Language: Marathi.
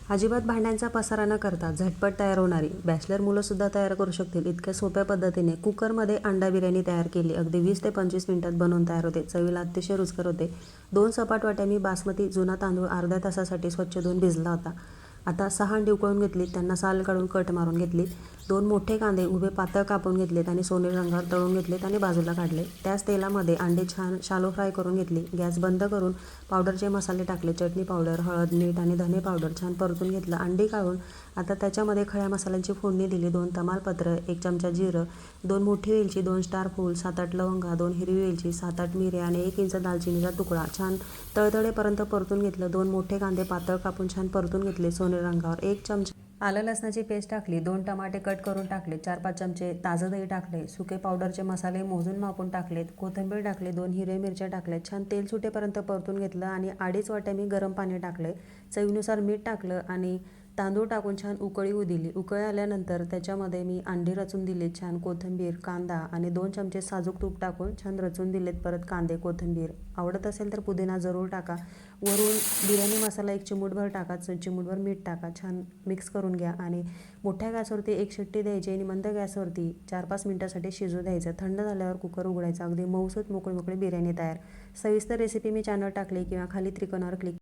अजिबात भांड्यांचा पसारा न करता झटपट तयार होणारी बॅचलर मुलंसुद्धा तयार करू शकतील इतक्या सोप्या पद्धतीने कुकरमध्ये अंडा बिर्याणी तयार केली. अगदी 20 ते 25 मिनिटात बनवून तयार होते. चवीला अतिशय रुचकर होते. 2 सपाट वाट्या मी बासमती जुना तांदूळ अर्ध्या तासासाठी स्वच्छ धुवून भिजला होता. आता 6 अंडी उकळून घेतलीत, त्यांना साल काढून कट मारून घेतलीत. 2 मोठे कांदे उभे पातळ कापून घेतलेत आणि सोनेरी रंगावर तळून घेतलेत आणि बाजूला काढले. त्याच तेलामध्ये अंडी छान शालो फ्राय करून घेतली. गॅस बंद करून पावडरचे मसाले टाकले. चटणी पावडर, हळद, मीठ आणि धने पावडर छान परतून घेतलं. अंडी काढून आता त्याच्यामध्ये खड्या मसाल्यांची फोडणी दिली. 2 तमालपत्र, 1 चमचा जिरं, 2 मोठी वेलची, 2 स्टार फूल, 7-8 लवंगा, 2 हिरवी वेलची, 7-8 मिऱ्या आणि 1 इंच दालचिनीचा तुकडा छान तळतळेपर्यंत परतून घेतलं. 2 मोठे कांदे पातळ कापून छान परतून घेतले. सोनेरी रंगावर 1 चमचा आलं लसणाची पेस्ट टाकली. 2 टमाटे कट करून टाकले. 4-5 चमचे ताजं दही टाकले. सुके पावडरचे मसाले मोजून मापून टाकलेत. कोथिंबीर टाकले. 2 हिरव्या मिरच्या टाकल्यात. छान तेल सुटेपर्यंत परतून घेतलं आणि 2.5 वाट्या मी गरम पाणी टाकले. चवीनुसार मीठ टाकलं आणि तांदूळ टाकून छान उकळी येऊ दिली. उकळी आल्यानंतर त्याच्यामध्ये मी अंडी रचून दिली. छान कोथिंबीर, कांदा आणि 2 चमचे साजूक तूप टाकून छान रचून दिलेत. परत कांदे, कोथिंबीर, आवडत असेल तर पुदिना जरूर टाका. वरून बिर्याणी मसाला 1 चिमूटभर टाका. चिमूटभर मीठ टाका. छान मिक्स करून घ्या आणि मोठ्या गॅसवरती 1 शिट्टी द्यायची आणि मंद गॅसवरती 4-5 मिनिटासाठी शिजू द्यायचं. थंड झाल्यावर कुकर उघडायचा. अगदी मऊसूत मोकळी मोकळी बिर्याणी तयार. सविस्तर रेसिपी मी चॅनल टाकली किंवा खाली त्रिकोणावर क्लिक